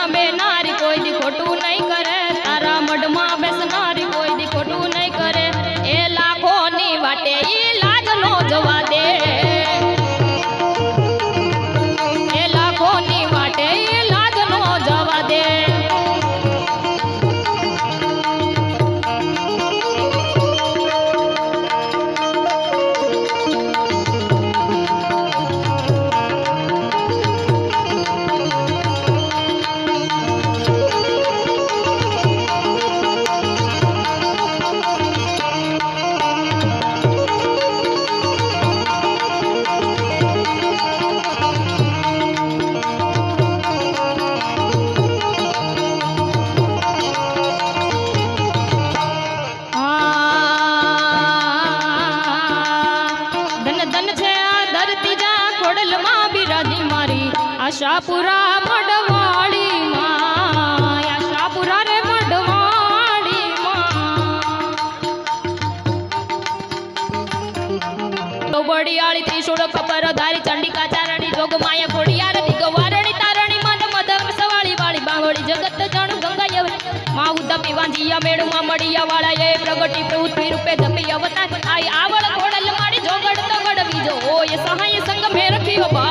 મઢમાં બેનારી કોઈ દી ખોટું નહીં કરે, તારા મઢમાં બેસનારી કોઈ દી ખોટું નહીં કરે, એ લાખોની વાટે ઈ લાજ નો જવા દે, એ લાખોની વાટે ઈ લાજ નો જવા દે. આશાપુરા મઢવાડી માં, આશાપુરા રે મઢવાડી માં, બડિયાળી ત્રિશૂળ ખબર ધારી ચંડિકા ચારણી જોગ માયા ખોડિયાર દિગવારણી તારણી મદ મદ સવાળી વાળી બાવળી જગત જણ ગંગાયવરી માં ઉદ્દપી વાંજીયા મેળમાં મળિયા વાળા એ પ્રગટી પૃથ્વી રૂપે ધપી અવતાર આઈ આવળ ખોડલ માડી જોગડ તગડ બીજો હોય સહાય સંગ મે રખ્યો બા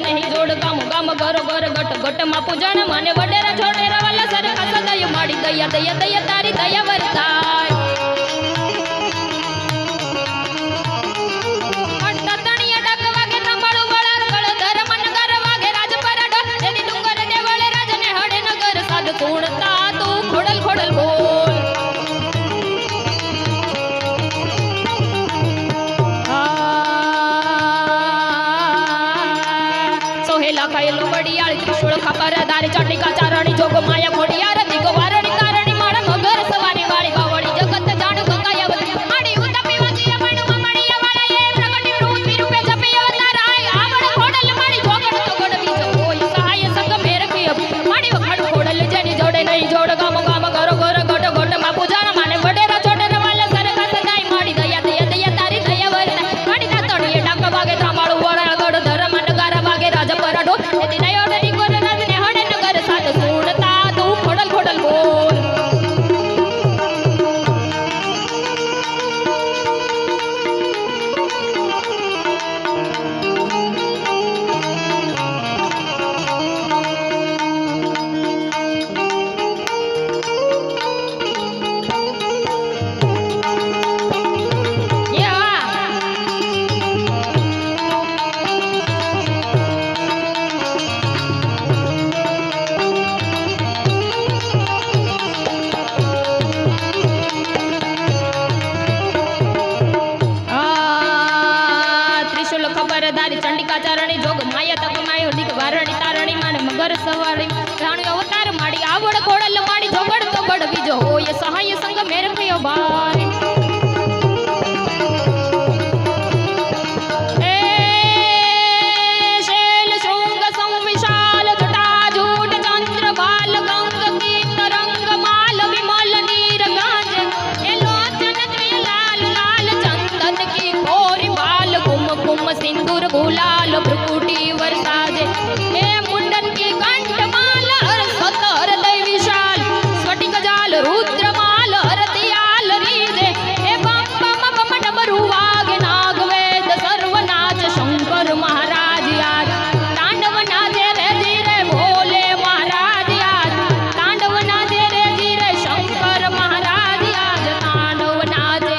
नहीं जोड़ गाम गाम घर घर गट गट मा पूजन माने वडेरा छोडेरा वाला सरका सदय माड़ी दया दया दया तारी दया वरताय अट्टा तणिया डक वागे तंबाळू वळार गळ धर मन घर वागे राज परड जेदी डुंगर देवळे राजने हडे नगर साध सोडता तू खोडल खोडल बोल खायलो बडियाळ त्रिशूळ खबर दारी चंडिका चारणी जोग माया खोडियार दिगवारणी तारणी माड मगर सवारी वाली बावड़ी जगत जाण गंगायवती माडी उदपी वाजिया मणुमा मणिया वाला ये प्रगटी पृथ्वी रूपे जपी अवतार आय आवड खोडल माडी जोगड तगड बीजो होय सहाय संग मेर किय माडी वखड खोडल जेनी जोडे नहीं जोड़ गाम गाम घर घर गट गट मा पूजन माने वडेरा छोडेरा वाला सरका सदाई माडी दया दया दया तारी दया वरता माडी तातणिये डाक वागे थांबाळू वळाळ गड धर मन गार वागे राज परडो चंडिका चारणी जोग माया तप मायो दिग वारणी तारणी माने मगर सवारी राणी अवतार माडी आवड़ खोडल माडी जोगड़ तगड़ बीजो होय सहाय संग मेर कयो भाई ए शैल शृंग संविशाल जटा जूट चंद्र बाल गंग की तरंग माल विमल नीर गाज ए लोचन द्वय लाल लाल चंदन की कोरी बाल कुम कुम सिंदूर गुलाल भ्रुकुटी वरसाजे हे मुंडन की कंठमाल हर सतर दय विशाल स्फटिक जाल रुद्रमाल हरतियाल रीजे हे बम बम बम डमरू वागे नागवेद सर्वनाच शंकर महाराज याद तांडव नाचे रे जीरे भोले महाराज याद तांडव नाचे रे जीरे शंकर महाराज याद तांडव नाचे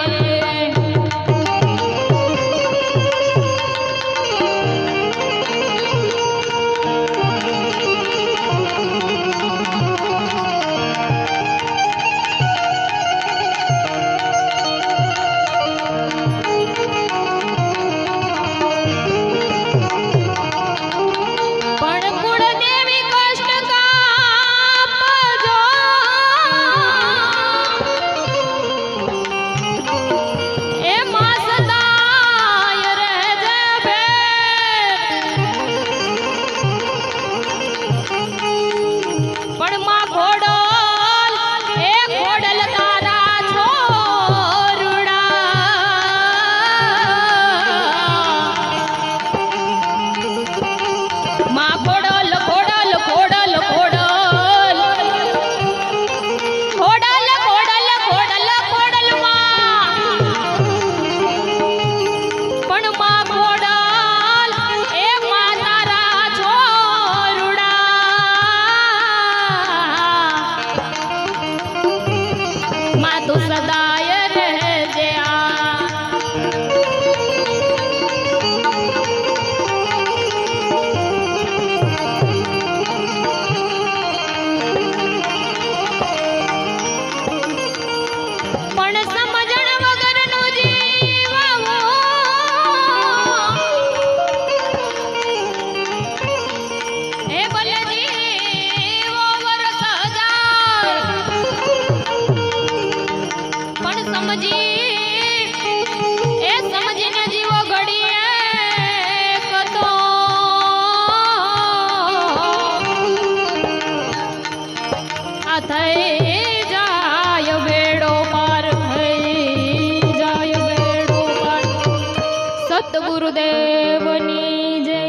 થઈ જાય બેડો પાર, થઈ જાય બેડો પાર. સતગુરુદેવની જય.